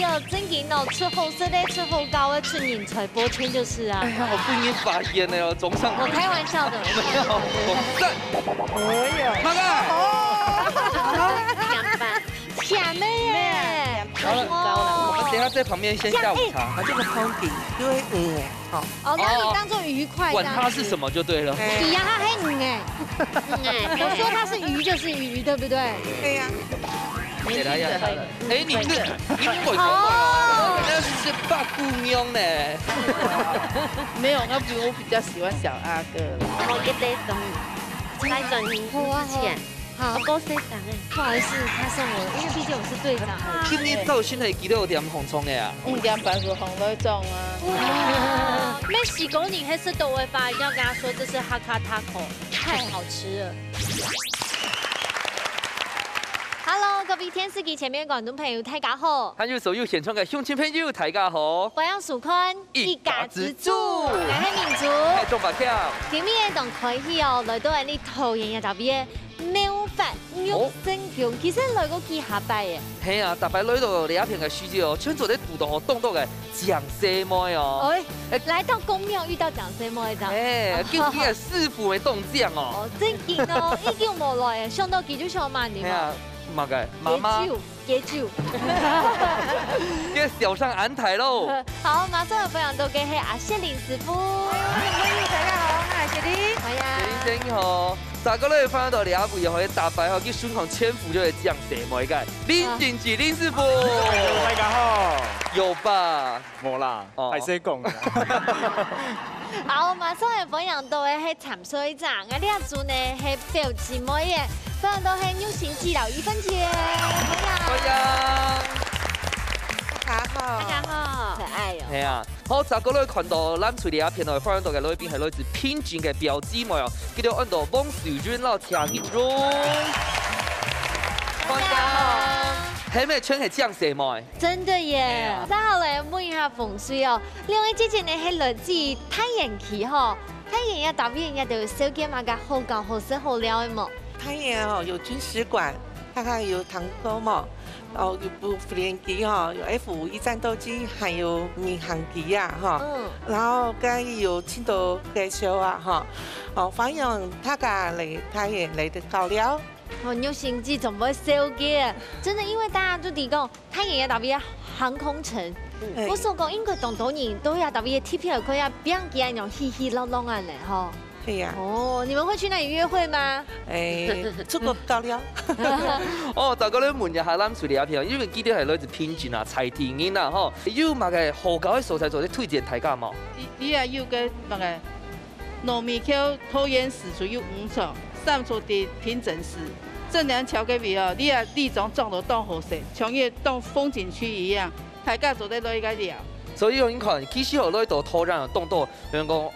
哦，真劲哦，吃后色的，吃后高的，吃人才播圈就是啊。哎呀，我不应该发言的哦，总上。我开玩笑的。没有，赞。哎呀，妈妈。两半。下妹耶。好了，我们等一下在旁边先下午茶。它这个汤底就会好。哦，那你当做愉快。管它是什么就对了。比呀，它还哎。我说它是鱼就是鱼，对不对？对呀。给他压下来。哎，你这英文哦，人家是大姑娘呢。没有，我比较喜欢小阿哥。我给得懂，来转型之前，好，我队长哎，不好意思，他送我，因为毕竟我是队长。今年到现在记得有点红葱的啊。5.8是红乐种啊。哇，没洗狗你黑色豆味吧？一定要跟他说这是哈卡塔口，太好吃了。Hello， 各位電視機前面嘅觀眾朋友，大家好。還有所有現場嘅鄉親朋友，大家好。我係蘇坤，一家之主，大家民族。太中白票。今日同開戲哦，來到係你桃園嘅特別妙法肉身橋，其實來過幾下拜嘅。係啊，特別來到呢一片嘅書字哦，全做啲古道河東道嘅醬西妹哦。來到公廟遇到醬西妹就。究竟係師傅嘅凍醬哦。真勁哦，已經無來嘅，上到幾多上萬點啊？嘛嘅媽媽，給酒，要小上安台喽。好，馬上分享到嘅係阿謝林師傅。大家好，我係謝林。係啊。謝林先好，大家咧翻到兩部又可以打敗，去孫行千夫就係醬西妹嘅林俊傑林師傅。大家好。有吧？冇啦，係識講。好，馬上係分享到嘅係陳水長，我呢一組呢係表姊妹嘅。分享到係牛行記老1分錢，歡迎，大家好，大家好，可愛哦。係啊，好，大家咧看到咱隨啲片內分享到嘅裏邊係來自偏見嘅表姊妹哦，叫做按到汪秀娟老聽一種，歡迎，係咪全係醬西妹？真的耶！再後嚟問一下風水哦，兩位姐姐呢係來自太陽期嗬，太陽一特別人家就小姐嘛個好教好食好料嘅嘛。太原哦有軍事館，看看有唐溝嘛，然後有部無人機哈，有 F51戰鬥機，還有民航機啊哈，然後跟有青島介紹啊哈，哦反映大家嚟太原嚟得到了。哦，牛行記總不會小姐，真的因為大家都提講太原也特別航空城，我所講應該當多年都有特別貼票佢啊，別人見那種稀稀落落啊嘞哈。對呀。哦，你們會去那裡約會嗎？出國到了。哦，大家咧問一下咱隨啲一片，因為記得係來自偏見啊、柴田園啊，吼，有乜嘅好搞嘅所在做啲推薦大家冇？你也有個乜嘅糯米橋桃園市屬有5處，3處的平整市。正良橋嗰邊哦，你也立種種到當好食，像一個當風景區一樣，大家做得來個料。所以你看，其實喺度土壤動到，像講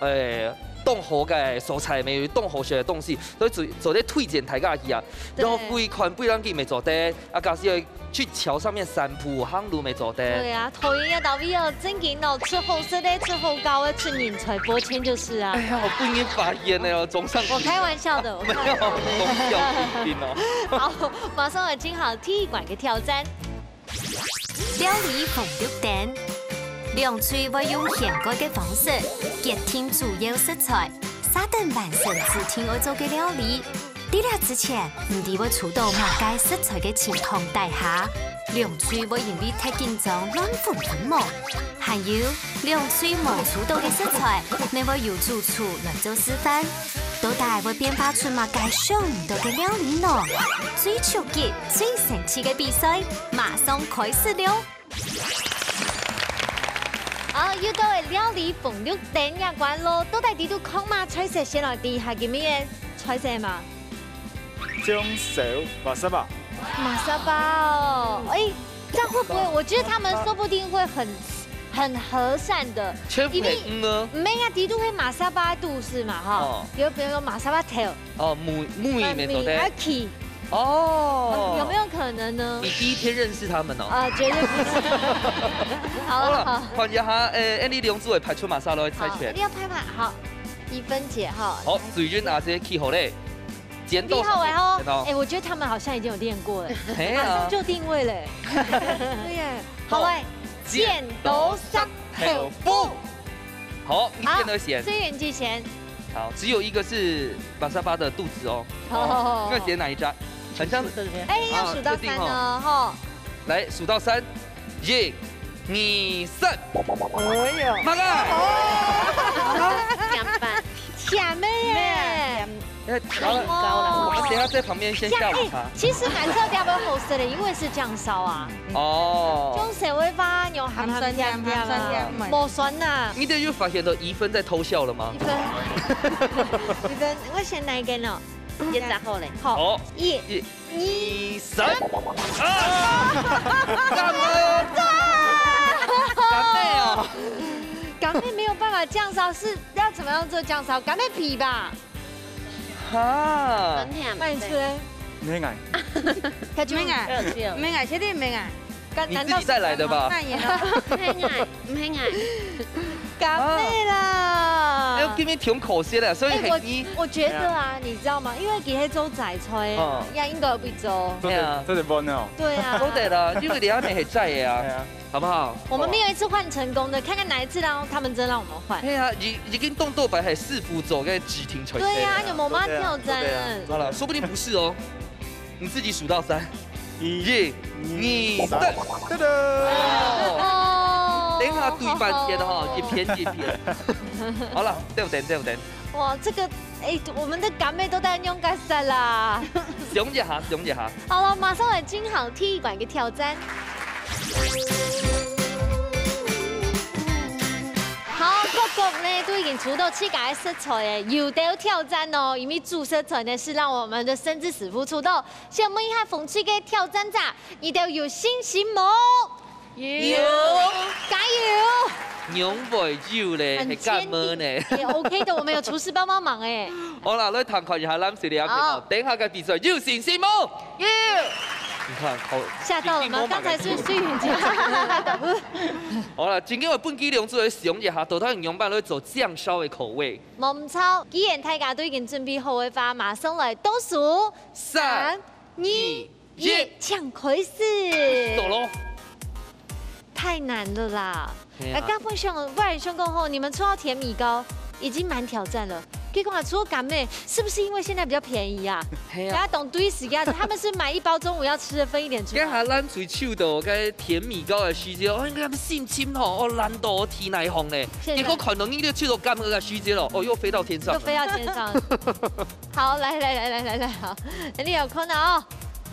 凍河嘅素材，咪有凍河學嘅東西，所以做啲推薦大家去啊。然後規款不然佢咪做得，啊，假使去橋上面散步行路咪做得。對啊，桃園嘅特別哦，真勁哦，吃好食的，吃好高的，吃人才播遷就是啊。哎呀，我不應該發言的哦，總上。我開玩笑的。沒有，我要聽哦。好，馬上嚟進行體育館嘅挑戰。料理風肉蛋。兩廚會用現改嘅方式結添主要食材，撒頓完成自天愛做嘅料理。喺呢之前，唔啲會觸到某界食材嘅情況底下，兩廚會因為太緊張亂混粉末。還有兩廚冇觸到嘅食材，你會由主廚來做示範，到底會變化出某界想唔到嘅料理呢？最刺激、最神奇嘅比賽，馬上開始了！啊！要到係料理風肉蛋一關咯，到底啲都講嘛？菜色先來啲係叫咩嘢菜色嘛？姜小馬沙巴。馬沙巴哦，哎，這樣會不會？我覺得他們說不定會很和善的，因為沒呀，啲都會馬沙巴肚是嘛哈？比如說馬沙巴頭。哦，母語沒錯的。哦，有沒有可能呢？你第一天認識他們哦？啊，絕對不是。好了，換一下，Andy 兩組會派出馬莎來猜拳。你要拍好，1分解哈。好，水軍拿些 key 好嘞，剪刀。好哎，我覺得他們好像已經有練過了，馬上就定位了。對耶，好嘞，剪刀石头布。好，一边的先。虽远记先。好，只有一个是马沙巴的肚子哦。哦。那写哪一张？很像。哎，要数到3呢，哈。来，数到3，1、2、3。哎呦，马哥。两半。下面耶。好了，我们等下在旁边先下午茶。其實買特調會好食的，因為是醬燒啊。哦。用社會花用鹹酸甜啊，冇酸呐。你哋又發現到怡芬在偷笑了嗎？怡芬，我先來一個咯。1後嘞。好，1、2、3。干妹哦！干妹沒有辦法醬燒，是要怎麼樣做醬燒？干妹皮吧。哈，慢吃嘞，咩嗌？他就咩嗌？咩嗌？确定咩嗌？你自己帶來的吧？唔係嗌，唔係嗌，干妹啦！哎，給你調口先啦，所以我覺得啊，你知道嗎？因為佢係做仔菜，呀應該有必做。對啊，真係幫哦。對啊，都得啦，因為你下面係在的啊，好不好？我們沒有一次換成功的，看看哪一次讓他們真讓我們換。對啊，已經動豆白係4輔佐嘅指停錘。對啊，有冇媽挑戰？好了，說不定不是哦，你自己數到3，1、2、3，噔噔。哦，等一下對半天哈，一片。好了，對不對？哇，這個哎，我們的乾妹都在用乾曬啦。熊姐哈。好了，馬上來金行體育館嘅挑戰。好，各國呢都已經出到7個食材誒，有得挑戰哦。因為主食材呢是讓我們的甚至師傅出道。先問一下風趣嘅挑戰者，你哋有信心冇？有，加油！牛尾酒咧，係幹麼呢？也 OK 的，我們有廚師幫忙誒。好啦，來談看一下咱水里阿等下嘅比賽有信心冇？有。你看，嚇到了嗎？剛才是水雲姐。好啦，今天我本機量做嚟使用一下，到底用辦嚟做醬燒嘅口味。冇唔錯，既然大家都已經準備好嘅話，馬上來倒數3、2、1，搶開始。走咯。太難了啦！剛分享外人兄過後，你們出到甜米糕已經蠻挑戰了。結果出乾妹，是不是因為現在比較便宜啊？大家懂對時間，他們是買1包中午要吃的分一點出來。今下咱最手到個甜米糕嘅時節，我應該係心情吼，哦難到天內紅咧。結果看到你哋手到乾妹嘅時節咯，哦又飛到天上。又飛到天上。好，來，好，你有可能哦。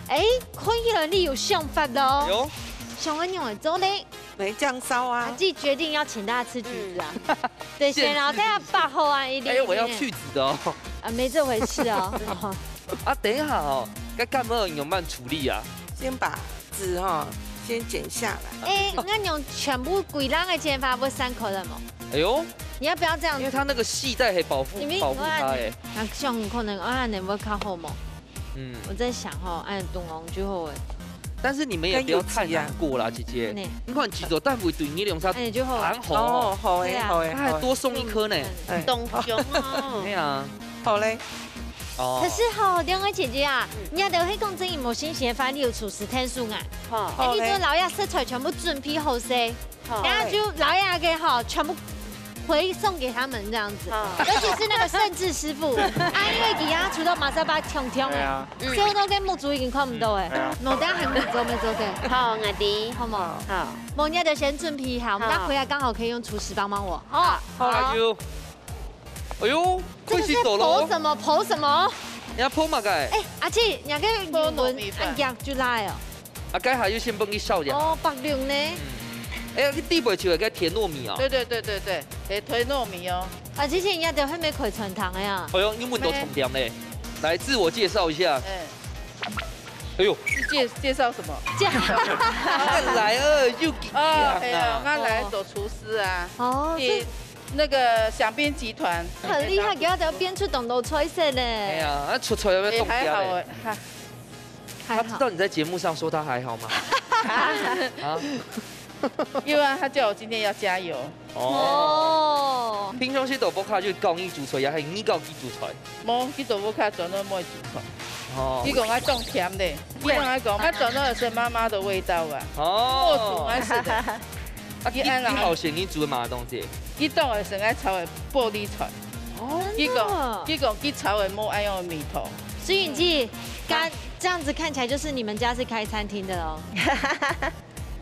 哎，看起來你有想法咯。有。想問你會做呢？沒醬燒啊！自己決定要請大家吃橘子啊！對，先然後大家8號啊一定。哎，我要去籽的哦。啊，沒這回事哦。啊，等一下哦，該幹嘛用慢處理啊？先把籽哈先剪下來。哎，那用全部規浪的剪法不3口的嗎？哎呦，你要不要這樣？因為它那個細帶可以保護它哎。那像可能按你會較好嗎？嗯，我在想哈，按東王最後哎。但是你們也不要太難過啦，姐姐。你看橘子但會對你兩下很紅哦，好誒，他還多送1顆呢。東雄哦。對啊，好嘞。哦。可是哈，兩位姐姐啊，你要都會講真，冇新鮮飯，你有廚師聽數啊。好。哎，你就老亞食材全部準備好些，然後就老亞嘅哈全部回送給他們這樣子，尤其是那個盛智師傅啊，因為佢家除咗馬沙巴強強誒，所以都跟木竹已經看唔到誒，我等下還沒做嘅。好，我哋好冇？好，我哋就先準備好，我們等回來剛好可以用廚師幫忙我。好，好。哎呦，這個是剖什麼？剖什麼？你要剖嘛個？哎，阿姐，你個英文按夾就來哦。阿該還要先幫你燒嘅。哦，白龍呢？哎，你地背就係個甜糯米啊！對，甜糯米哦。啊，之前人家就係咩葵春糖的呀。哎呦，英文都重點嘞！來，自我介紹一下。哎呦，介紹什麼？來又哎呀，我來做廚師啊。哦，那個饗賓集團。很厲害，佢要編出動到菜色呢。哎呀，那出菜有沒有動家嘞？還好。他知道你在節目上說他還好嗎？啊？因為他叫我今天要加油。哦。平常時豆腐卡就教你煮菜，也係你教佢煮菜。冇，佢豆腐卡全都冇煮菜。伊讲爱冻甜的，伊讲爱讲，它转到的是妈妈的味道啊。哦，煮还是的。啊，你好咸，你煮的嘛东西？伊冻的是爱炒的玻璃菜。哦，伊讲伊炒的冇爱用的米头。苏允记，刚这样子看起来就是你们家是开餐厅的哦。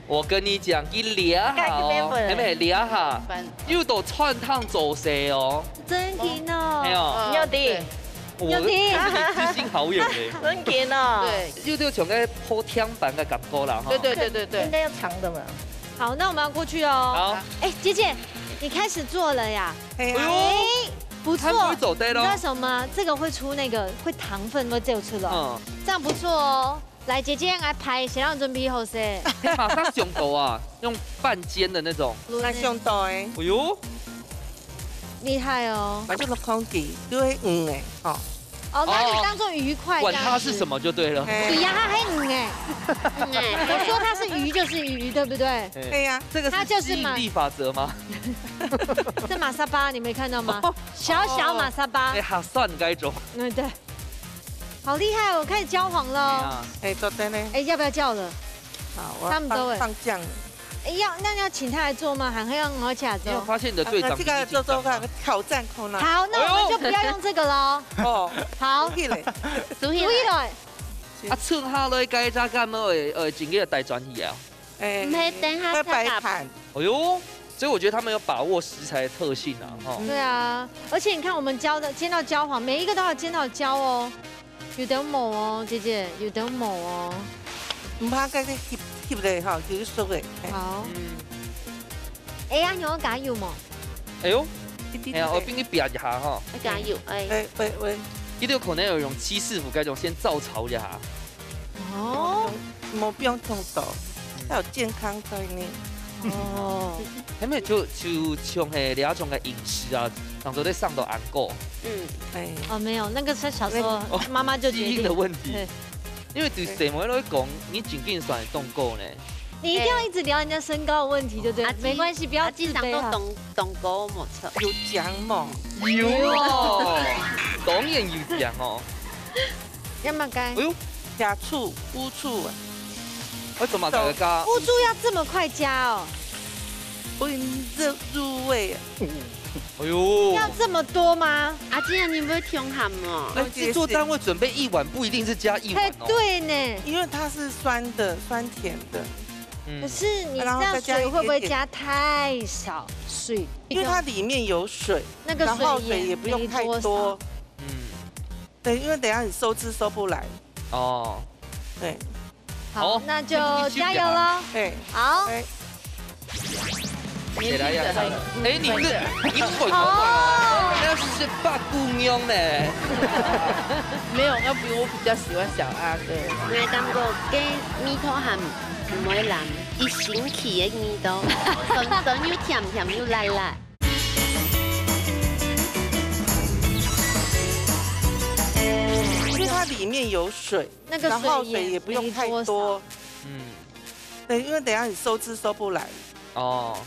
我跟你讲，伊俩下哦，係咪俩下？要到串燙做事哦。真甜哦。係啊。有啲。有甜。知心好友咧。真甜哦。對。要像個鋪天板嘅感覺啦。對。應該要長的嘛。好，那我們要過去哦。好。哎，姐姐，你開始做了呀？哎呦，不錯。他會走對咯。你知道什麼？這個會出那個會糖分都就出了。這樣不錯哦。來，姐姐來拍，先讓準備好先。馬上上頭啊，用半煎的那種。那上刀哎。哎呦，厲害哦。把這個空氣就會哎，哦。哦，那你當做魚塊。管它是什麼就對了。對呀，它還哎。我說它是魚就是魚，對不對？對呀，這個是吸引力法則嗎？這馬沙巴你沒看到嗎？小小馬沙巴。哎，好算該種。嗯，對。好厲害，我開始焦黃了。哎，昨天呢？哎，要不要叫了？好，我放醬了。哎，那要請他來做嗎？還會讓我起來做？你有發現你的隊長這個做個挑戰空了。好，那我們就不要用這個嘍。哦，好。注意嘞，注意嘞。啊，剩下來該咋幹麼？整個帶轉去啊？哎，沒等下會擺盤。哎呦，所以我覺得他們有把握食材的特性啊。哈。對啊，而且你看我們煎到焦黃，每一個都要煎到焦哦。有點毛哦，姐姐有點毛哦。唔怕嗰啲醃嚟嚇，叫啲熟嘅。好。哎呀，有加油冇？哎呦，哎呀，我俾你煸一下哈。加油，哎。喂。呢度可能有用戚師傅嗰種先照炒一下。哦。冇不用痛到，要有健康概念。哦。咁咪就像係另一種嘅飲食啊，當做在上到安過。哎。哦，沒有，那個是小時候媽媽就決定。基因的問題。因為對誰某都會講，你真緊算凍過呢。你一定要一直聊人家身高的問題，對不對？沒關係，不要自卑哈。凍過冇錯。有獎冇？有哦，當然有獎哦。要麼該？哎呦，加醋、烏醋啊！我怎麼加個加？烏醋要這麼快加哦？會入味。哎呦，要這麼多嗎？阿姐，你不會聽鹹哦？那製作單位準備1碗，不一定是加1碗哦。對呢，因為它是酸的，酸甜的。可是你這樣水會不會加太少水？因為它裡面有水，那個水也不用太多。對，因為等下你收汁收不來。哦。對。好，那就加油嘍。對。好。起來呀！哎，你會哦，那是八姑娘呢。沒有，要比我比較喜歡小阿哥。我感覺嘅味道係唔會爛，伊神奇嘅味道，酸酸又甜甜又辣辣。因為它裡面有水，然後水也不用太多。對，因為等下你收汁收不來。哦。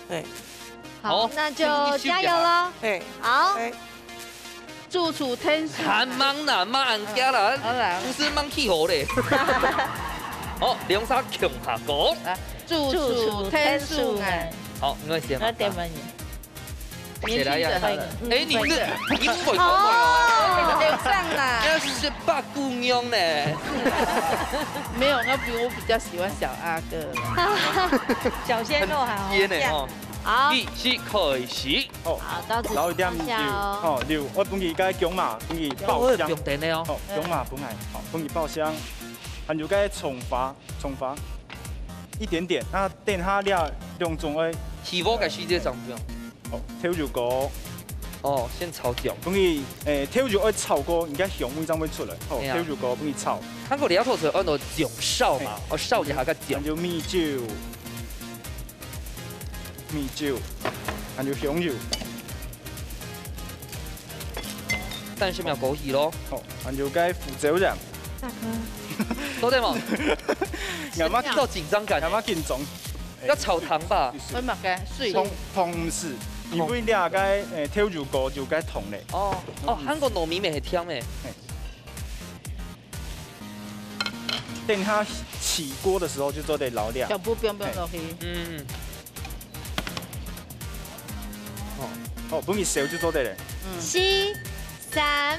對，好，那就加油嘍！對，好。住處天數。還忙啦，忙家啦，不是忙氣候嘞。好，2、3強下講。住處天數哎。好，我先。那點問你？起來呀！哎，你是英文哦，流上啦。那是八姑娘呢。沒有，我比較喜歡小阿哥。小鮮肉好。鮮呢哦。好。開始開始。好，刀子留一點油。哦，油，我本期該姜嘛，本期爆香。用電的哦。哦，姜嘛本來，好，本期爆香。還有該蔥花一點點，那等下了兩種誒。起鍋該細節上不用。哦，調油膏。哦，先炒醬。本期調油要炒過，而家香味才會出來。哦，調油膏本期炒。韓國裡頭就按照醬燒嘛，我燒一下個醬。還有米酒，還有香油。但係咪有枸杞咯？哦，還有該胡椒醬。大哥。都對嘛？啱啱到緊張感。啱啱緊張。要炒糖吧？會嘛嘅水。糖唔是，因為你啊該調油膏就該糖嘞。哦，韓國糯米咪係甜嘅。等它起锅的时候就做得老料。全部冰冰落去。嗯，哦，不米烧就做得嘞。4、3、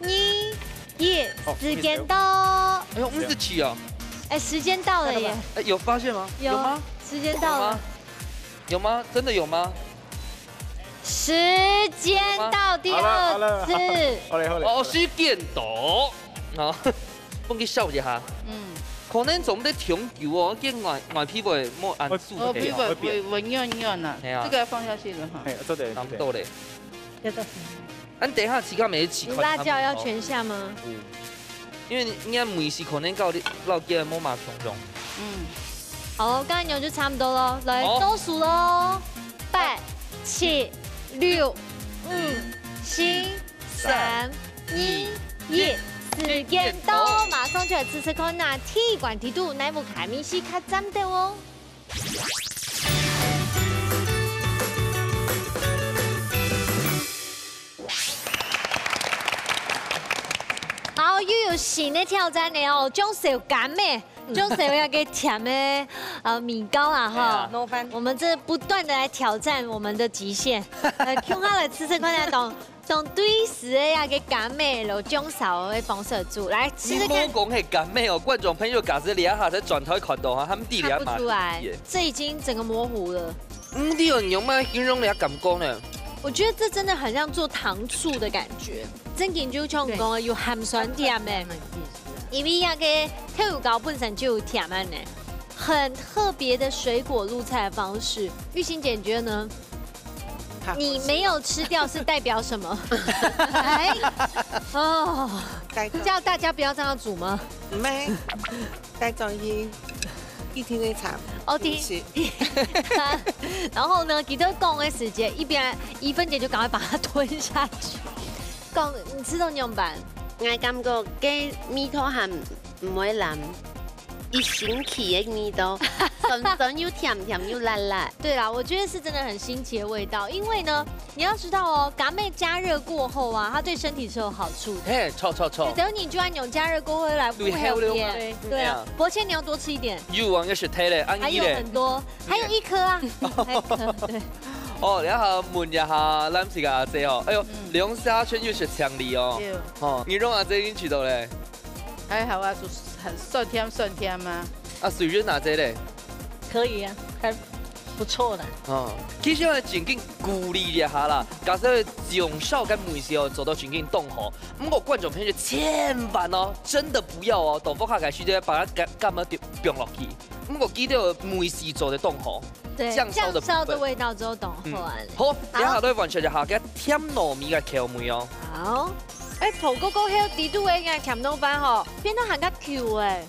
2、1，时间到。哎呦，是起哦。哎，时间到了耶！哎，有发现吗？有吗？时间到了。有吗？真的有吗？时间到第2次。好嘞。哦，时间到。好，帮佢笑一下。可能总得調球哦，見外皮會冇按住哦，皮嘅。會軟啊，這個要放下去了哈。哎，做得。差不多嘞。咱等下時間未起。辣椒要全下嗎？因為應該每時可能到你老嘅冇嘛重用。好，剛才牛就差不多咯，來倒數咯，8、7、6、5、4、3、2、1。時間到，馬上就來試試看那鐵管鐵度哪部卡米西卡針的哦。好，又有新的挑戰了哦，種小乾的，種小要給甜的米糕啊哈。我們這不斷的來挑戰我們的極限，來看下來試試看那種對時的要給乾的，然後種小的方式煮，來試試看。你冇講係乾的哦，觀眾朋友假設你一下才轉頭看到哈，他們地看不出來，這已經整個模糊了。你有用嗎？形容你下感覺呢？我覺得這真的很像做糖醋的感覺，真嘅就像講有鹹酸甜的，因為那個跳乳糕本身就有甜的呢，很特別的水果入菜的方式。玉欣姐，你覺得呢？你沒有吃掉是代表什麼？哎，哦，叫大家不要這樣煮嗎？沒，帶走一天的茶。哦，然後呢，給他講的時間，一分姐就趕快把它吞下去。講，你吃到怎麼辦？我感覺嘅米湯係唔會腍，一新奇的味道，酸酸又甜甜又辣辣。對啦，我覺得是真的很新奇的味道，因為呢，你要知道哦，乾妹加熱過後啊，它對身體是有好處的。嘿，錯。等你就按牛加熱過後來不healthy。對啊，伯謙你要多吃一點。有啊，要是睇咧，還有很多，還有1顆啊，還有1顆，對。哦，然後問一下咱是個阿姐哦，哎呦，龍蝦圈又是強力哦。哦，你讓阿姐已經知道咧。還好啊，就是很酸甜嘛。啊，水潤阿姐咧？可以啊，還不錯的。哦，其實我哋前景鼓勵一下啦，假設從小跟每時候做到前景動好，咁個觀眾朋友千萬哦，真的不要哦，豆腐下嘅時間把它咁樣掉落去，咁個記得每時做的動好。對，醬燒的味道之後懂好完。好，等下都完全就下嘅甜糯米嘅口味哦。好，哎，葡哥哥喺地度嘅嘅甜糯飯吼，變得很加 Q 哎。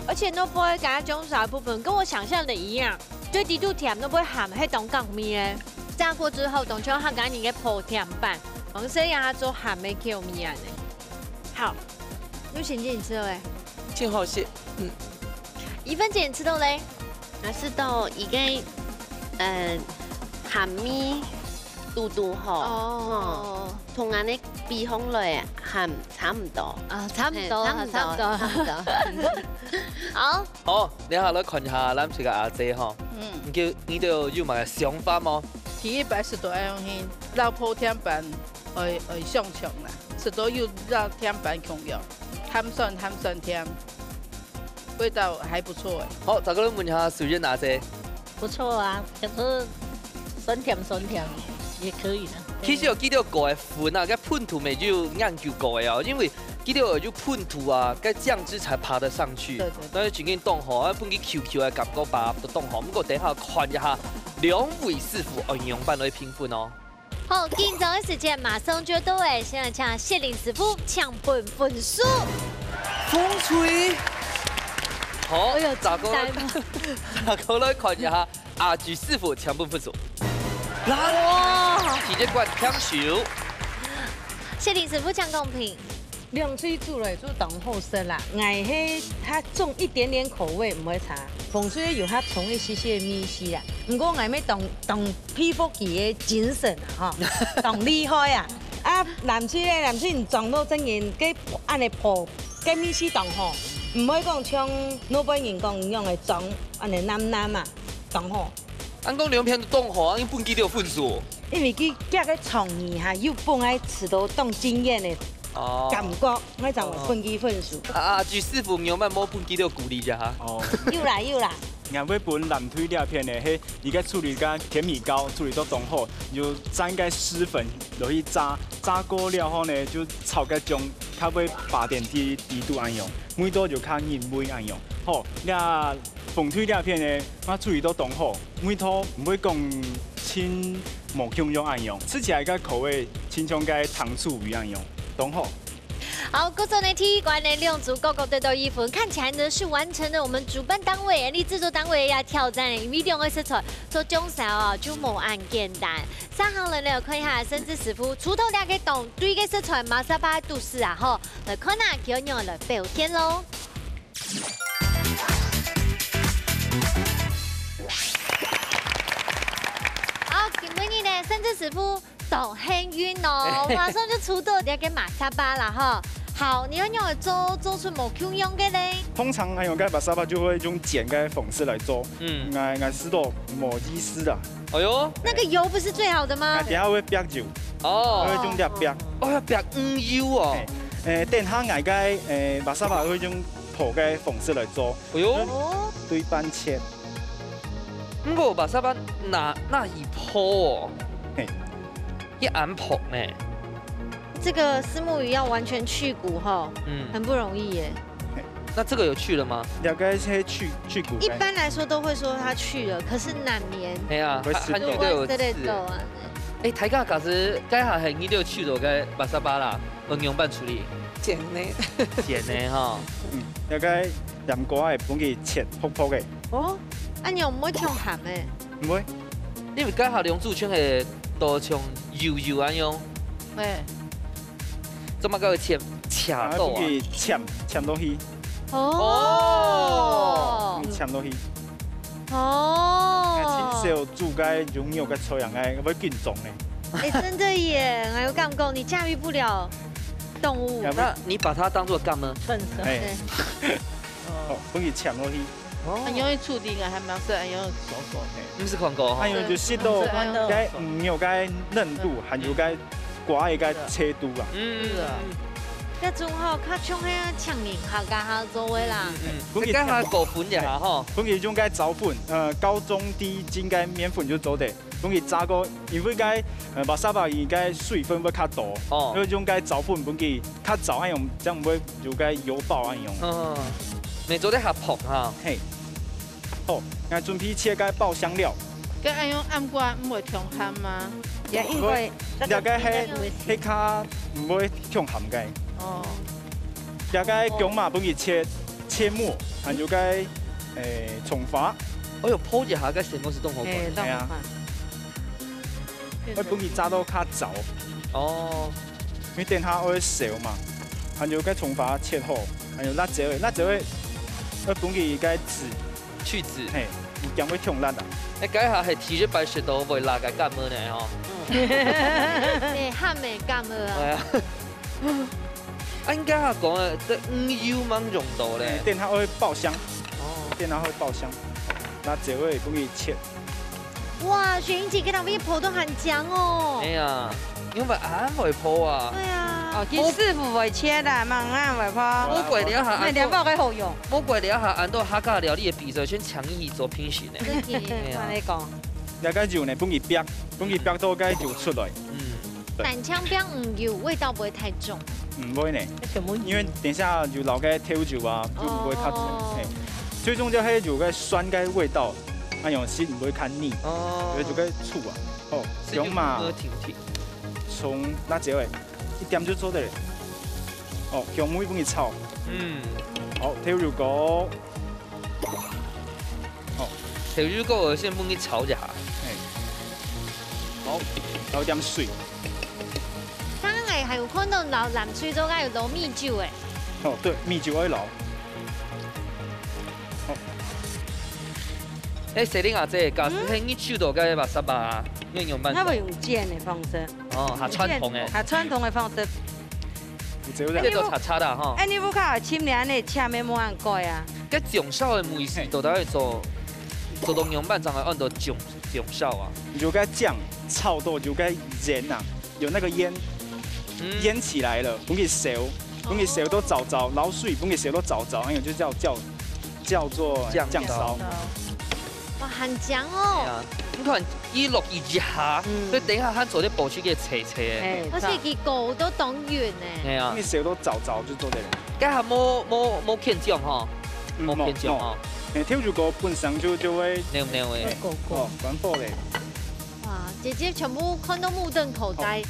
而且都不會給它中少一部分，跟我想象的一樣，對地度甜都不會鹹，係當港米咧。炸過之後，當將它趕緊嘅葡甜版，所以讓它做鹹的 Q 米啊。好，玉賢姐你吃了嘞？真好食。一分姐你吃到嘞？我吃到已經鹹米嘟好哦，同人哋比起來鹹差唔多啊，差唔多。好。好，你下來看一下咱這個阿姐哈，你都有乜想法嗎？第一擺是都愛用去老婆甜版，上場啦，是都有老甜版控用，鹹酸甜。味道還不錯哎。好，再過來問一下水潤阿姐。不錯啊，就是酸甜也可以的。其實我記得個嘅款啊，個噴圖咪就研究過嘅哦，因為記得有噴圖啊，個醬汁才爬得上去。對。那就緊凍好，啊，噴佢 QQ 嘅感覺把都凍好。不過等下看一下兩位師傅用辦來評分哦。好，緊張嘅時間馬上就到誒，先來請謝林師傅搶分數。風吹。好，再過來看一下阿朱師傅搶分數。哇！直接灌搶手。謝林師傅講公平。涼水煮來就當好食啦，愛迄它重一點點口味唔會差，風水有它重一些些米絲啦。不過愛要當皮膚期嘅精神啊，哈，當厲害啊！啊，南水唔撞到真言，佢按嚟破，跟米絲當好，唔可以讲像老百姓讲用的装，安尼南嘛，刚好。按讲两片冻火，因本机都有分数。因为佢夹个创意哈，又本来吃到当经验的感觉，我就分几分数。举师傅牛慢摸本机都有鼓励一下哈。哦，有啦。硬要分南推料片的，迄你该处理个甜米糕，处理到冻好，就沾个湿粉落去炸，炸过了后呢，就炒个中，较尾8点低度安用，每度就较硬每安用。好，那凤腿料片呢，我处理到冻好，每度唔会讲清无香用安用，吃起来个口味清像个糖醋鱼安用，冻好。好，各种的体育馆的两组各得到1分，看起来呢是完成了我们主办单位、你制作单位要挑战的米中的食材，做中烧哦就无按简单。3行人呢看一下甚至师傅锄头2个洞，对个食材马上把它都是啊吼，来看下叫鸟来表现喽。好，今天呢甚至师傅。都很晕哦，马上就出到2个马沙巴啦哈。好，你要用来做出无香用的嘞。通常还用个马沙巴就会用碱个粉丝来做，爱湿到无意思啦。哎呦，那个油不是最好的吗？等下会煸油，会用煸。要煸油哦。等下爱个马沙巴会用破个粉丝来做。哎呦，对半切。不过马沙巴那一破哦。一安破呢，这个虱目鱼要完全去骨哈，很不容易耶。那这个有去了吗？了解是去骨。一般来说都会说它去了，可是难免。哎呀，韩剧都有吃。大家假使改下係呢度去到嘅巴沙巴啦，用辦處理。剪呢？剪呢哈。了解鹽瓜係本佢切薄薄嘅。哦，你唔會唱鹹嘅？唔會，因為改下兩組圈係。都像油安樣，怎麼個切到啊？濺落去。哦。濺落去。哦。清少煮個溶肉個菜樣會緊張呢。真的耶！我有感覺你駕馭不了動物。那你把它當作幹嗎？粉絲。哦，本佢濺落去。很容易處理啊，還蠻適合用手手。唔是광告，還有就食到該唔有該嫩度，還有該瓜嘅該切度啊。是啊。嗰種吼，較像迄個長年客家下做嘅啦。本家下狗粉嘅嚇吼。本佢種該早粉，高中低應該麵粉就做得。本佢炸過，因為該巴沙巴應該水分會較多，所以種該早粉本佢較早按用，這樣唔會就該油爆按用。你做得下薄哈。嘿。好，我準備切個爆香料。咁按用暗瓜唔會香鹹嗎？也應該。了解係較唔會香鹹嘅。哦。了解姜嘛，本佢切末，還有個蔥花。哎呦，鋪一下個成個是凍好過。係啊。我本佢炸到較早。哦。你等下我燒嘛，還有個蔥花切好，還有辣椒嘅。我本佢個籽。去籽，嘿，姜會香辣啊！你改下係提咗白雪豆會辣嘅咁樣呢嗬？你鹹嘅咁樣啊？係啊。應該下講嘅，這油蠻用到咧。等下會爆香。哦。等下會爆香，辣椒會幫佢切。哇，雪英姐給他們鋪都很香哦。哎呀，因為啱會鋪啊。對啊。哦，佢師傅會切啦，慢慢會鋪。魔鬼料下，那兩包嘅好用。魔鬼料下，按到客家料理嘅比賽，選強意做品選咧。我你講。那個肉呢，幫佢煸到個肉出來。蛋槍煸唔油，味道不會太重。唔會呢，因為等下就留個調酒啊，就唔會太重。最重要係有個酸嘅味道，那樣先唔會太膩。哦。有個醋啊，哦，姜嘛，蔥、辣椒誒。一點就做得了。哦，姜母幫佢炒。好，調肉糕。哦，調肉糕我先幫佢炒一下。好，撈點水。剛剛係有看到淋水中間有撈米酒誒。哦，對，米酒要撈。好。誒，石玲啊，姐，假使喺你手度嘅巴沙巴，用慢。他會用煎的方式。哦，下傳統嘅。下傳統的方式。有这这都差差啦吼。哎，你不靠深凉的车咩冇按改啊？cái 蔣少的梅是都大概做农用办长来按到蔣少啊。有个酱炒到有个烟呐，有那个烟烟起来了，本给烧，本给烧都糟糟，老水本给烧都糟糟，还有就叫做酱烧。哇，很强哦！你看伊落一下，所以等一下他做啲步出嘅斜斜。而且佢個都當完呢。係啊，因為燒都糟糟就做得嚟。家下冇偏醬嗬，冇偏醬嗬。誒，挑住個本身就會靚唔靚嘅？哦，滾火嚟。哇，姐姐全部看到目瞪口呆。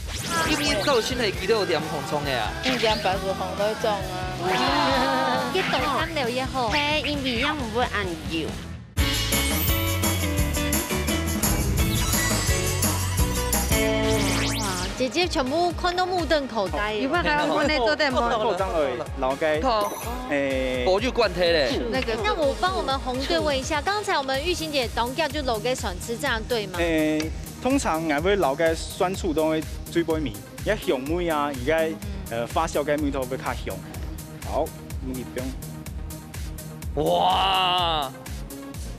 因為到先係見到有點紅葱嘅啊。200個紅都中啊！越凍貪料越好。誒，因為一唔會按油。姐姐全部看到目瞪口呆。有辦法我呢做得冇？破章而老雞薄肉灌贴嘞。那我幫我們紅隊問一下，剛才我們玉興姐當家就老雞想吃，這樣對嗎？通常我會老雞酸醋都會最杯面，一香梅啊，而家發酵嘅梅頭會較香。好，梅冰。哇！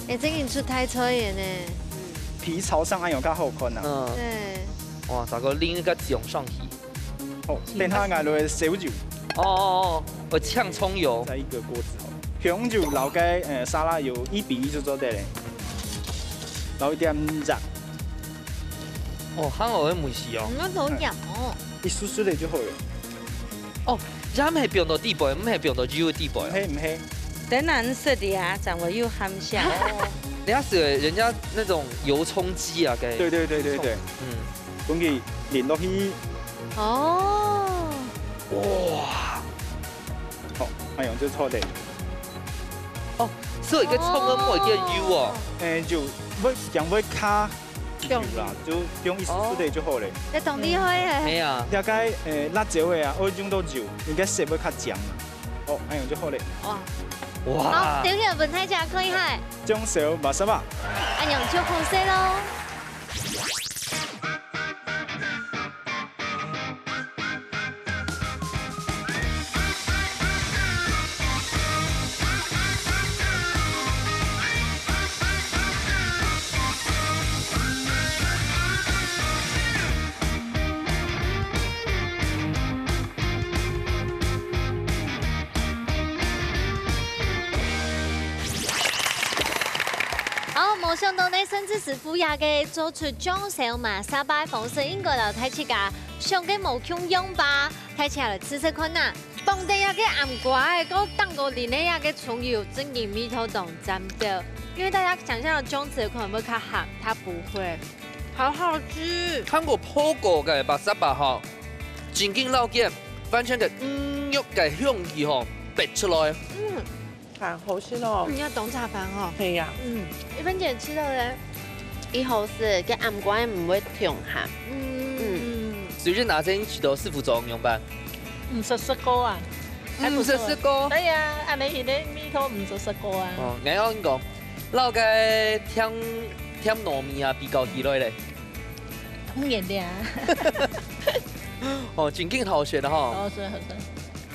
哎，這個出太錯嘢呢。皮朝上還有較好看啊。對。哇！咋個拎一個蔣上去？好，等下我落燒酒。哦，我炝葱油。在一個鍋子後，香酒老雞沙拉油1比1就做得嘞，留一點熱。哦，香我嘅梅豉哦。我好飲哦。一絲絲嚟就好了。哦，而唔係變到地步，唔係變到油嘅地步。唔係。等藍色的啊，長得又含香。人家是人家那種油葱雞啊，嘅。對。咁佢連落去。哦。哇！好，哎呀，就錯地。哦，所以個葱跟梅嘅油哦。就會卡油啦，就用一絲絲地就好嘞。你同厲害嘅。係啊。大概辣椒嘅啊，我用到油，應該食會較醬。哦，哎呀，就好嘞。哇！好，條件問題就可以係。將少麻濕啊。阿楊就好食咯。冇想到呢，甚至師傅也嘅做出醬燒麻沙巴方式，應該就睇起架上嘅冇窮用吧，睇起來吃食困難。當地也嘅暗瓜嘅，嗰當個年呢也嘅葱油整入米頭當蘸料，因為大家想象的醬汁可能會較鹹，它不會，好好吃。看過破過嘅麻沙巴嗬，真經老嘅，完全嘅肉嘅香氣嗬，逼出來。飯好先咯。你要懂茶飯嗬。係啊。一芬姐吃到咧，以後是個暗瓜唔會甜鹹。隨便拿陣去到師傅做用班。50個啊，50個。對啊，阿你現在米頭50個啊。哦，我講，老嘅添糯米啊，比較起來咧。通熱啲啊。哦，真經好學的嗬。好學。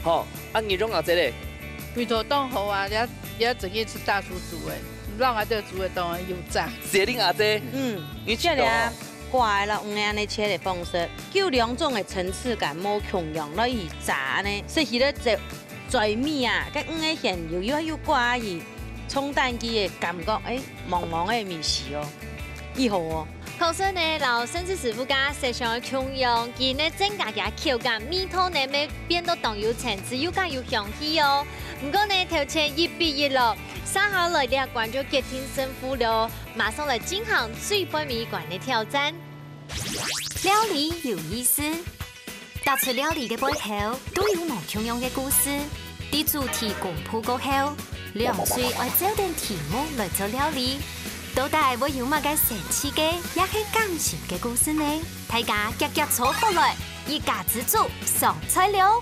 好，啊，你種啊這咧？米頭凍好啊，也整夜吃大廚煮誒，讓我這煮的凍油炸。寫定啊這？你這裡啊，掛啦，用安尼切的方式，叫兩種的層次感冇窮樣落去炸呢，說起咧就最米啊，佮黃的鹹油又掛去沖蛋機的感覺，濃濃的米絲哦，以後哦。後生呢，老甚至師傅家食上嘅窮樣，佢呢增加嘅口感，米頭呢咪變到當有層次，又加有香氣哦。唔過呢，頭前1比1咯，稍後來兩關就決定勝負咯。馬上來進行最不迷關的挑戰。料理有意思，踏出料理嘅背後都有無窮樣嘅故事。啲主題公布過後，2歲愛找定題目來做料理。到底會有乜嘅神奇嘅，也係感情嘅故事呢？大家夾夾坐過來，一家之主上菜了。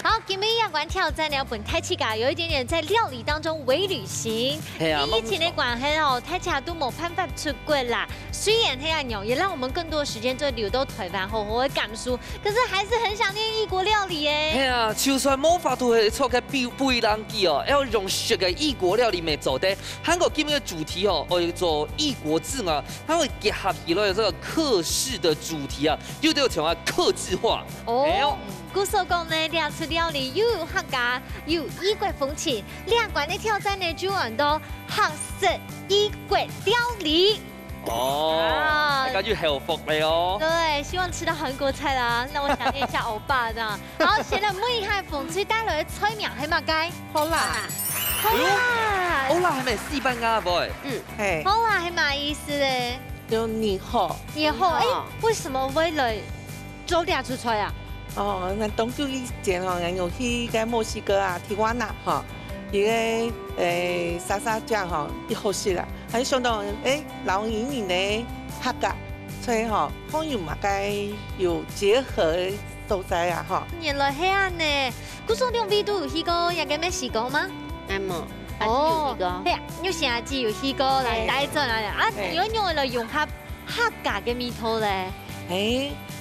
好，今日亚馆挑战了本泰气嘎，有一点点在料理当中微旅行。疫情的关系哦，泰气都冇办法出国啦。虽然黑暗牛也让我们更多的时间做留到台湾好好的感受，可是还是很想念异国料理耶。系啊，就算冇法度去错嘅背人记哦，要用熟嘅异国料理嚟做的。韩国今日嘅主题哦，我做异国字啊，它会结合起来这个客式的主题啊，又都成为客制化。哦。古所讲呢，两出料理又有客家，又有异国风情。两馆的挑战呢，就很多客式异国料理。哦，大家就幸福了哦。对，希望吃到韩国菜啦，让我想念一下欧巴的。好，写了每海风吹带来的菜名係乜雞？好辣，好辣，好辣係咪西班牙 boy？ 哎，好辣係乜意思咧？就你好，以后哎，为什么会来做俩出菜啊？哦，那东久以前吼，人有去个墨西哥啊、提瓦纳吼，伊个沙沙酱吼，伊好食啦，还相当老年人的客家，所以吼，朋友嘛该有结合素材啊吼。原来黑暗呢，古说两位都有去过也个咩试过吗？冇，哦，嘿，有成日有去過嚟帶進來啊！有用嚟用下客家嘅味道咧。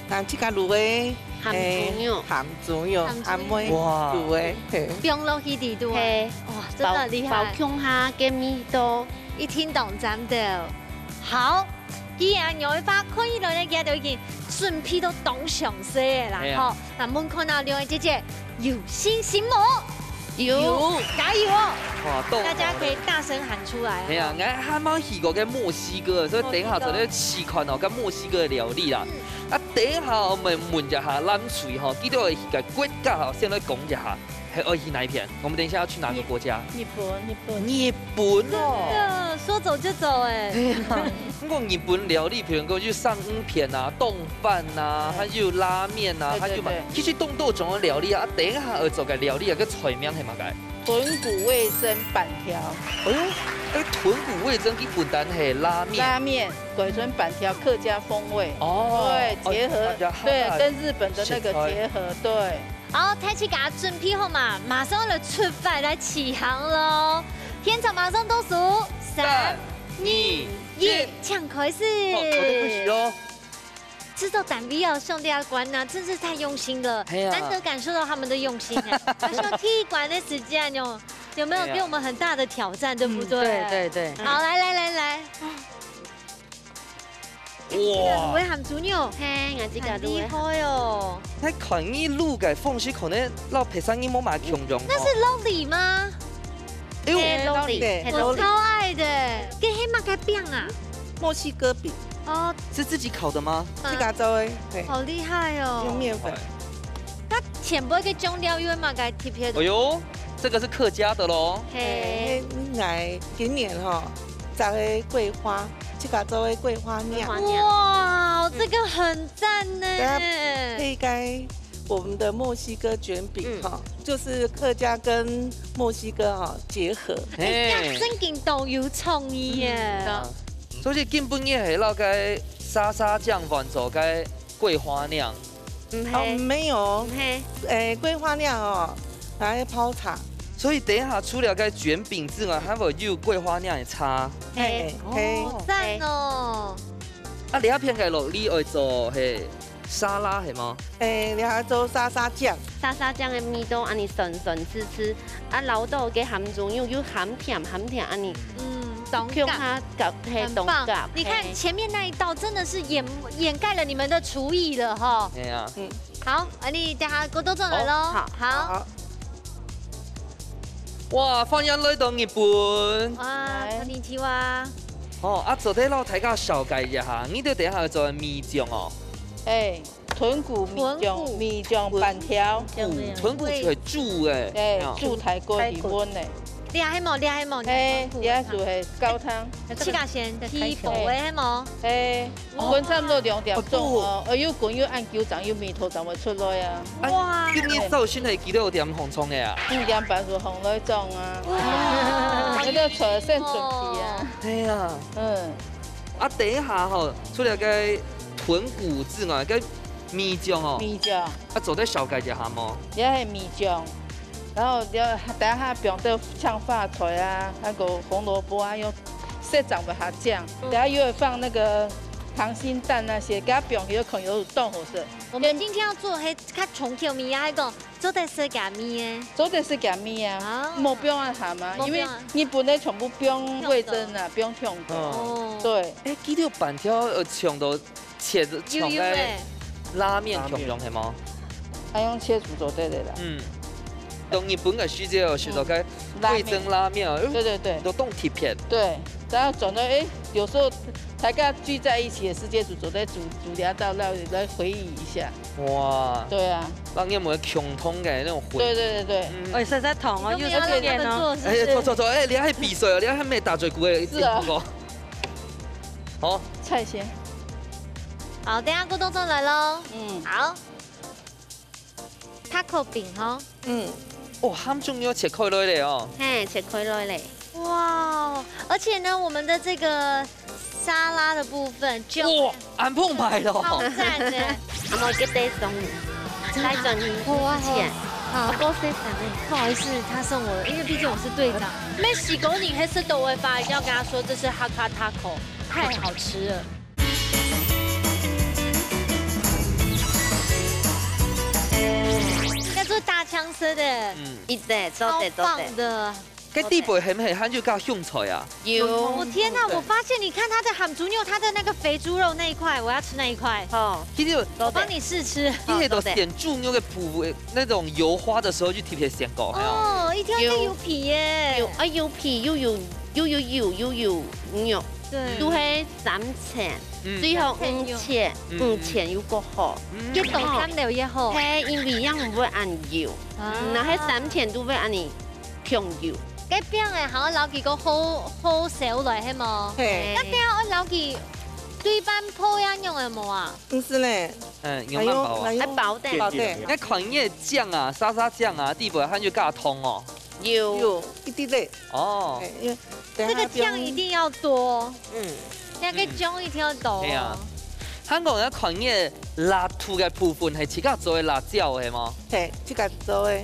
那這個滷嘅鹹豬肉，阿妹滷嘅，冰落去地度啊！哇，真的厲害！爆腔下嘅味道，一聽懂咱的。好，既然有一把可以來咧，見到已經準備到當上色嘅啦。好，那門口那兩位姐姐有信心冇？有，加油哦！哇，大家可以大聲喊出來。係啊，我啱啱去過嘅墨西哥，所以等下就咧試看哦，跟墨西哥嘅料理啦。啊，等下我們問一下咱水吼，記得去個國家吼，先來講一下，係要去哪一片？我們等一下要去哪個國家？日本哦，說走就走哎。不過日本料理，譬如講就上烏片啊、凍飯啊，還有拉麵啊，還有嘛，其實凍多種嘅料理啊。等一下要做嘅料理啊，個菜名係乜嘅？豚骨味噌板條。哎呦，豚骨味噌跟本單係拉麵。拉麵，鬼豚板條客家風味。哦，對，結合，對，跟日本的那個結合，對。好，太氣嘎準備好嘛，馬上來出發來起航嘍！天場馬上倒數3、2、1，搶開始！我都開始嘍。制作單位哦，兄弟阿官呐，真是太用心了，難得感受到他們的用心哎。而且踢館的時間有沒有給我們很大的挑戰，對不對？對對。好，來。哇！滷嘅鹹豬肉，嘿，我知道厲害哦！睇看呢滷嘅方式，可能老皮生意冇買強用。那是撈里嗎？撈里，我超愛的，跟黑馬該餅啊！墨西哥餅。哦，是自己烤的嗎？自家做的，好厲害哦！用麵粉。它前不會種料，因為嘛該貼片。哎呦，這個是客家的咯。嘿，來今年哈，摘的桂花，自家做的桂花釀。哇，這個很讚呢！配該我們的墨西哥捲餅哈，就是客家跟墨西哥哈結合。哎，真勁都有創意耶！所以根本也係那個沙沙醬飯做個桂花釀。哦，沒有，桂花釀哦，拿來泡茶。所以等一下除了個捲餅之外，還有桂花釀嘅茶。嘿，讚哦！啊，你一片嘅落你愛做係沙拉係嗎？你還做沙沙醬。沙沙醬嘅味道，安尼順吃，啊，老豆嘅鹹豬肉又鹹甜，安尼。很棒！你看前面那一道真的是掩蓋了你們的廚藝了哈。對啊。好，你等下我都做來咯。好。哇，歡迎來到日本。哇，こんにちは。哦，啊，做啲老大家紹介一下，你哋等下做米醬哦。豚骨米醬板條。豚骨係煮嘅。煮泰國魚溫嘅。你係冇？你係做係高湯，切下先，起火嘅係冇？滾差唔多2點鐘哦，要滾要按9陣，要味道就會出來啊！哇！今年首先係幾多點紅葱嘅啊？2點半就紅來種啊！哇！嗰個菜先準備啊！係啊，啊等一下吼，除了個豚骨之外，個米浆哦，米浆，啊做在小介一下么？也系米浆，然后了等下用到炝发菜啊，那个红萝卜啊，用色长把它酱，等下又会放那个溏心蛋那些，给它表有可能有冻火色。我们今天要做迄较重口米啊，迄个做在色咖米诶。做的是假米啊，冇不用按咸啊，因为日本的全部不用味噌啊，不用烫的。哦，对，记到板条抢到切的抢在拉面强用系吗？还用切煮做对的啦。用日本嘅书姐有学到个味噌拉面啊，对对对，都冻铁片。对，然后转到有时候大家聚在一起的世界煮走在煮聊到来回忆一下。哇！对啊，让你们共通嘅那种回忆。对对对对。哎，实在痛哦，又是这点哦。错，你还比水哦，你还没打嘴鼓嘅。是啊。好，菜先。好，等下郭东东来喽。好。taco 饼哈。哦，ham仲要切开来嘞哦。嘿，切开来嘞。哇，而且呢，我们的这个沙拉的部分就哇，安澎湃咯。好赞的。阿莫给带送你，来转你钱。好，多谢感恩。不好意思，他送我的，因为毕竟我是队长。没洗狗你黑色豆味发，一定要跟他说这是哈卡 taco， 太好吃了。做大枪色的，一直超棒的。cái地步係唔係慳要加香菜啊？有。我天哪！我發現，你看它的鹹豬肉，它的那個肥豬肉那一塊，我要吃那一塊。哦，我幫你試吃。因為都點豬肉嘅脯那種油花的時候就特別鮮過，哦，一條係油皮耶。油皮又有肉，對，都係3錢，最後5錢又過好。越多3料越好。係因為樣唔會按油，然後3錢都會按你強油。cái饼này họ lão kỳ có hô xéo lại hay mà? cái饼ở lão kỳ對半鋪一樣嘅冇啊？不是咧，用慢包啊，係薄的。那款嘢醬啊，沙沙醬啊，地步慳要加通哦。有一滴嘞。哦，這個醬一定要多。那個醬一定要多。係啊。香港嘅款嘢辣土嘅部分係自家做嘅辣椒係嗎？係自家做嘅。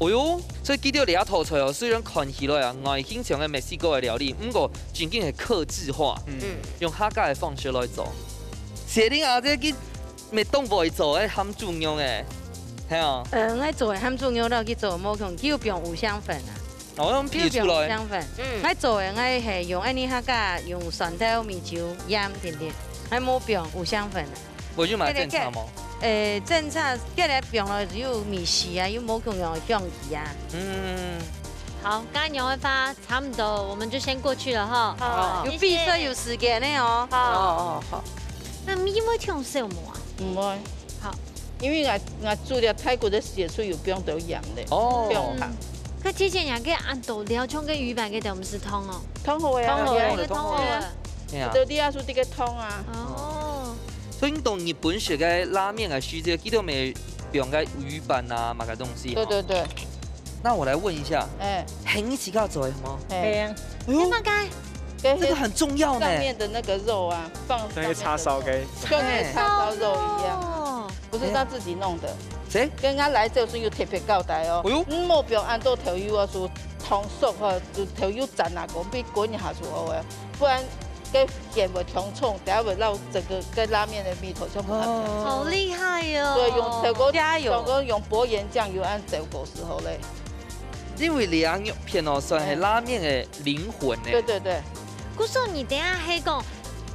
哦喲，所以記到你一套菜哦，雖然看起來啊外形像嘅墨西哥嘅料理，不過真正係客製化，用客家嘅方式來做。謝玲阿姐佢咪東北做嘅鹹豬肉嘅，係啊。我做嘅鹹豬肉เรา去做冇用，叫用五香粉啊。我用撇出來。五香粉。我做嘅我係用安尼客家用蒜頭、米酒醃點點，我冇用五香粉啊。我就買正餐冇。正餐，今日用了有米絲啊，有冇用香魚啊。好，剛剛楊慧發差唔多，我們就先過去了哈。好，有必須有時間的哦。好。那米會用少冇啊？唔會。好，因為我煮了泰國的時出有不用到鹽的。哦。不用糖。佢之前也給按豆料沖嘅魚板嘅豆唔是湯哦。湯好呀。湯好啊。豆啲阿叔啲嘅湯啊。哦。所以到日本食嘅拉麵嘅書姐，記到未用嘅魚板啊，乜嘅東西。對對對。那我來問一下，你自己做嘅嗎？哎，點解？這個很重要呢。上面的那個肉啊，放像個叉燒雞，跟那叉燒肉一樣，不是他自己弄的。誰？跟他來就是有特別交代哦。冇不用按到頭油啊，說通熟哈，就頭油沾啊，講俾滾一下就好嘅，不然。跟鹽會通沖，等下會讓整個跟拉麵的米頭就不合。好厲害哦！對，用手工加油，用薄鹽醬油按走過時候咧。因為涼肉片哦，算係拉麵嘅靈魂呢。對對對。姑叔，你等下係講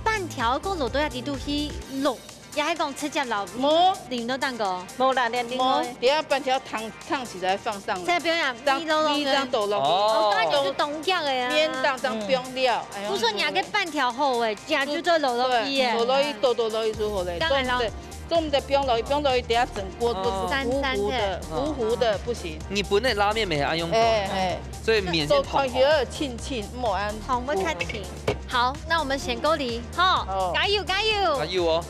半條個落到一啲都去落，也係講直接落。冇淋到蛋糕。冇啦，連淋冇。等下半條燙起來放上。再不用呀，米當豆落。哦，當然就是凍腳的呀。面當當不用料。姑叔，你還個半條厚誒，加就做落落去誒。落落去多多落去之後咧。當然啦。中的不用落去，不用落去，等下整鍋都是糊糊的，糊糊的不行。日本的拉麵咪係按用所以麵先燙熱沁沁，莫按紅不太甜。好，那我們先溝離，好，加油加油！加油哦！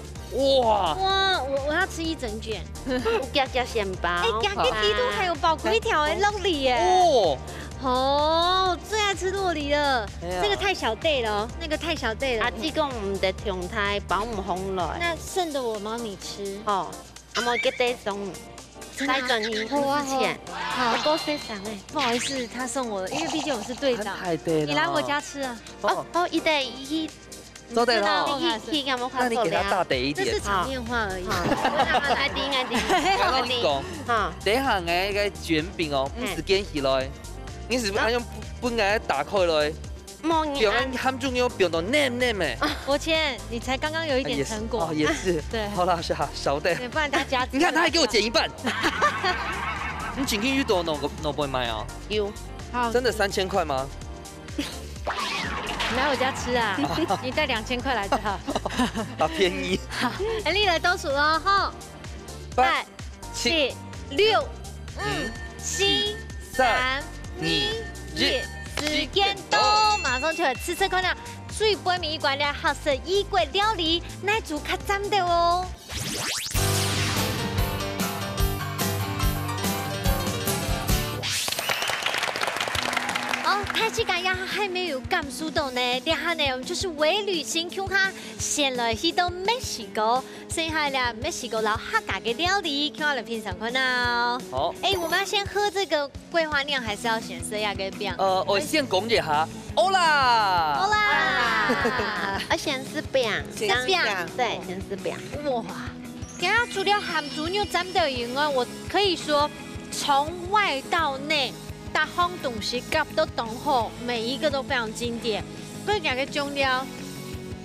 哇！哇，我要吃一整卷。夾麵包。哎，夾個地都還有寶貴條誒酪梨耶。哦。哦，最愛吃酪梨了。這個太小袋了，那個太小袋了。啊，這個唔得調太，保唔紅來。那剩的我幫你吃。哦。阿莫给得送。在转营之前，我够谁想哎？不好意思，他送我的，因为毕竟我是队长。太对了。你来我家吃啊？哦，一对一。走对了。那你给他大得一点。这是场面话而已。爱滴爱滴。刚刚你讲，第一下嘅个卷饼哦，唔是卷起来，你是按用本来打开来。表安含住有表到嫩嫩的。国谦，你才刚刚有一点成果。哦，也是。对。好啦，是少的。不然大家。你看他还给我减一半。你今天遇到哪不会卖啊？有。真的3000块吗？你来我家吃啊？你带2000块来就好。好便宜。好，你来倒数喽，哈。8、7、6、5、4、3、2、1。时间到，马上就来吃看了最杯米馆的特色异国料理，奶煮较赞的哦。太极感呀还没有感受到呢，接下来我们就是微旅行，看下先来去到墨西哥，剩下了墨西哥老客家的料理，看下来品尝看哦。好，我们要先喝这个桂花酿，还是要选色亚给饼？我先讲一下，欧啦，欧啦，先是饼，先饼，对，先是饼。哇，给它除了含猪肉沾的以外，我可以说从外到内。大方东西夹都懂好，每一个都非常经典。各家的酱料，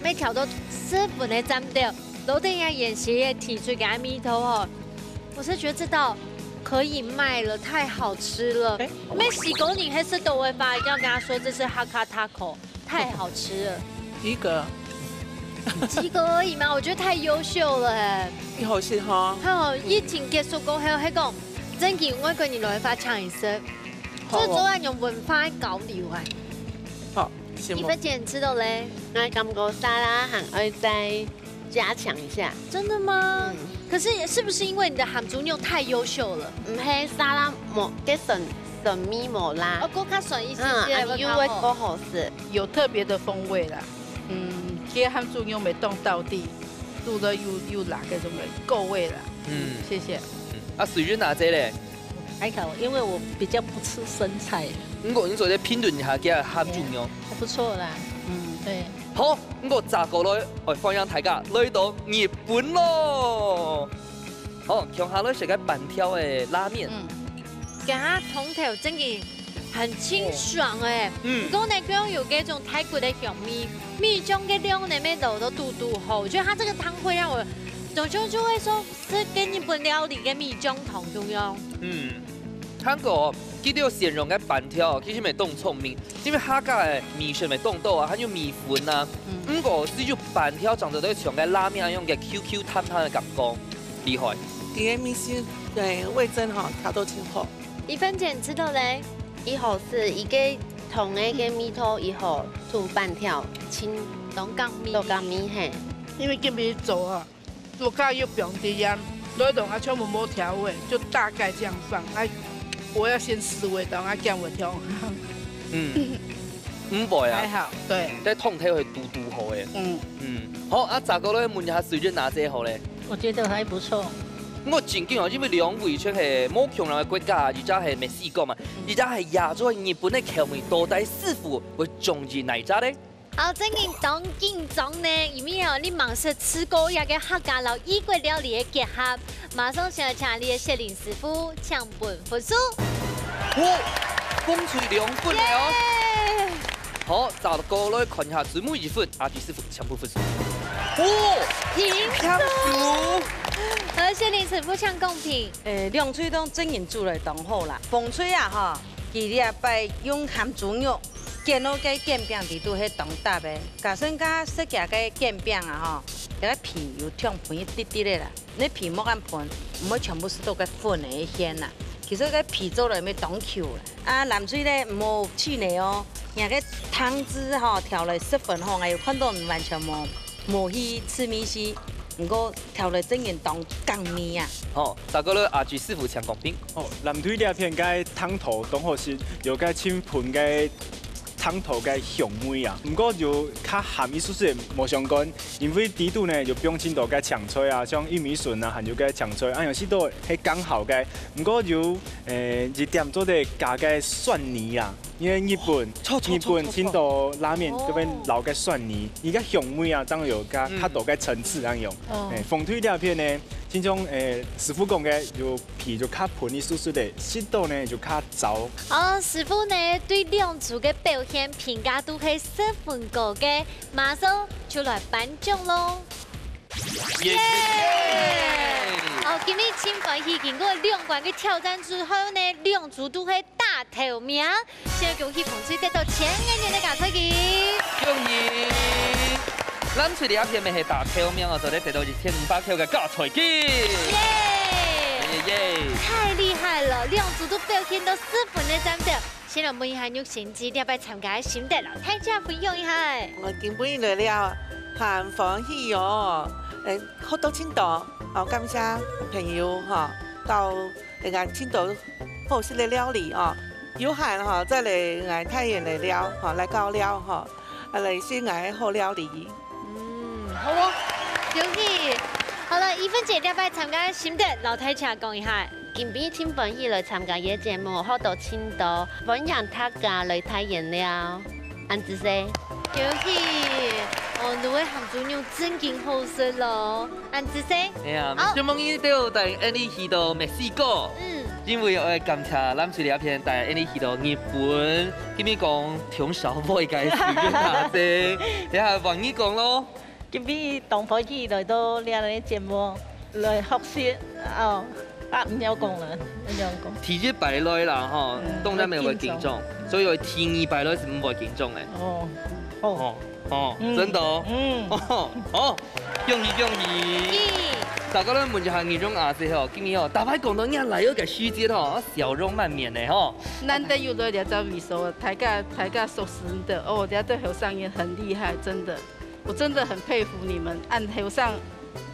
每条都师傅的蘸料，楼顶呀演习也提出给他米头哦。我是觉得这道可以卖了，太好吃了。墨西哥人还是都会发，一定要跟他说这是哈卡塔口，太好吃了。及格。及格而已嘛，我觉得太优秀了哎。你好吃哈。好，疫情结束过后，还讲真嘅外国人来发唱一声。做做下用文化交流啊！好，1分钱吃到嘞，那感觉沙拉还要再加强一下。真的吗？可是是不是因为你的含猪肉太优秀了？唔系沙拉冇嘅神秘冇啦，够较顺一些，因为够好吃，有特别的风味啦。嘅含猪肉没动到地，煮的又辣嘅种类，够味啦。谢谢。水源哪只咧？还好，因为我比较不吃生菜。你做啲评论一下，叫含住肉，还不错啦。对。好，炸过来，我欢迎大家来到日本咯。好，向下来食个板条的拉面。给它通头真嘅很清爽哎。不过呢，佢有嗰种泰国的香味，米中嘅料呢，咩豆都嘟嘟好。我觉得它这个汤会让我。总就会说，是跟日本料理嘅米中同样。韩国佢哋形容嘅板条，其實咪當聰明，因為客家嘅米線咪當到啊，還有米粉啊。不過只有板條長得都像嘅拉麵一樣嘅 QQ 彈彈嘅感覺，厲害。啲米線對味真好，它都清好。1分錢知道咧？以後是一個同一個米頭，以後煮板條清東港米嘿。因為叫米做啊。做咖又不用这样，那种啊全部没调味，就大概这样放。我要先试味道，姜我调。唔會啊。還好，對。即係湯體去嘟嘟好嘅。好，炸過咧問一下水準哪隻好咧？我覺得還不錯。我真驚啊，因為兩位出係冇強人嘅國家，而家係墨西哥嘛，而家係亞洲日本嘅口味，到底師傅會中意哪隻咧？好，最近當緊張呢，裡面有你馬上吃過一個客家老異國料理嘅結合，馬上想請你嘅謝林師傅搶本復蘇。風吹2分哦！好，炸過來看下子母1分，阿弟師傅搶本復蘇。平搶數。和謝林師傅搶公平。涼水都真人煮來當好啦，風吹啊哈，佢哋擺用含豬肉。煎好嘅煎餅地都係當搭嘅，加上加食嘅嘅煎餅啊吼，個皮有燙盤一啲啲嘅啦，你皮莫咁盤，唔好全部是到個粉嘅餡啦。其實個皮做嚟咪當 Q 啦，啊南水咧唔好氣餒哦，人個湯汁吼調嚟10分吼，我有看到完全冇去吃米絲，不過調嚟真人當乾米啊。好，大哥咧阿朱師傅搶公平。南腿兩片嘅湯頭當好是有個清盤嘅。汤头嘅香味啊。不过就较含意思是无相关，因为底度呢就不用青豆嘅强吹啊，像玉米笋啊，含有嘅强吹，有时都系刚好嘅。不过就一点做的加嘅蒜泥啊，因为日本青豆拉面这边老嘅蒜泥，而家香味啊，当然有加较多嘅层次咁用。风腿料片呢，这种师傅讲嘅就皮就较喷的酥酥的，湿度呢就较糟。師傅呢對兩組嘅表現評價都係10分高嘅，馬上就來頒獎咯！今日真歡喜，經過2關嘅挑戰之後呢，2組都係大頭名，先恭喜風水得到1000元嘅加彩金，恭喜！咱出嚟一片咪係大頭名哦，就咧得到2500塊嘅加彩金。太厲害了，2組都表現到10分嘅讚賞。先來問一下玉成子，你要唔要參加心得老太家分享一下？我今本來了，很歡喜哦。好多青島，感謝朋友到嚟青島好食嘅料理哦。有閒再嚟太原嚟料嚟教料嚟先好料理。好哦，恭喜！好了，1分姐要不要參加心得老太家講一下？今邊真歡喜來參加呢個節目，好到青島，歡迎大家來太原了，安子生。恭喜！兩位鹹豬肉真勁好食咯，安子生。係啊，小夢姨都有帶安利去到墨西哥。因為我感謝咱出嚟一片帶安利去到日本，今日講從小妹嘅事業下啫，你係黃姨講咯。今邊當夥計來到呢個節目來學習哦。唔有講啦，唔有講。體育敗類啦，吼，當然沒會競中，所以體育敗類是唔會競中嘅。真的哦，恭喜恭喜！大家咧問一下二種顏色吼，今日大排講到人來咗個書節吼，笑容滿面嘅吼。難得有來這味素，大家熟識的哦，這對後生也很厲害，真的，我真的很佩服你們，按後生。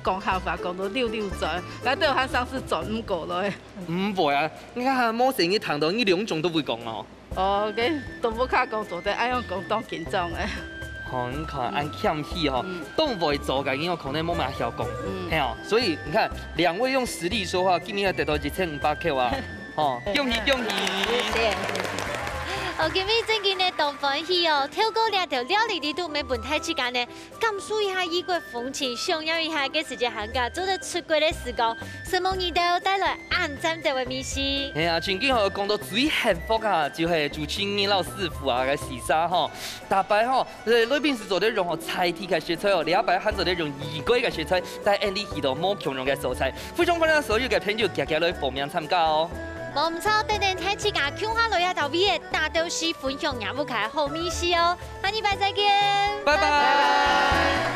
講下法講到66歲，嗱對我喺上次轉5個咯。唔會啊，你睇下魔成啲談到呢2種都會講咯。哦，嘅都冇卡講做得，愛用講當緊張嘅。你看按欠戲吼，都唔會做嘅，因為可能冇乜曉講，係啊，所以你看2位用實力說話，今日要得到1500塊啊，恭喜恭喜！今日真嘅呢，當歡喜哦！透過2條料理地圖，每本太之間呢，感受一下異國風情，享受一下嘅世界行家做得出國嘅時光，希望你都帶來安讚嘅味美食。係啊，最近我講到最幸福啊，就係做青年老師傅啊嘅時沙吼，大擺吼，裏邊是做啲用菜體嘅食材哦，另一擺係做啲用異國嘅食材，但係你去到冇強用嘅素材，非常歡迎所有嘅朋友加來報名參加哦。冇唔錯，等等睇自家強下來一頭味嘅大都市分享也冇開好美食哦，下禮拜再見，拜拜。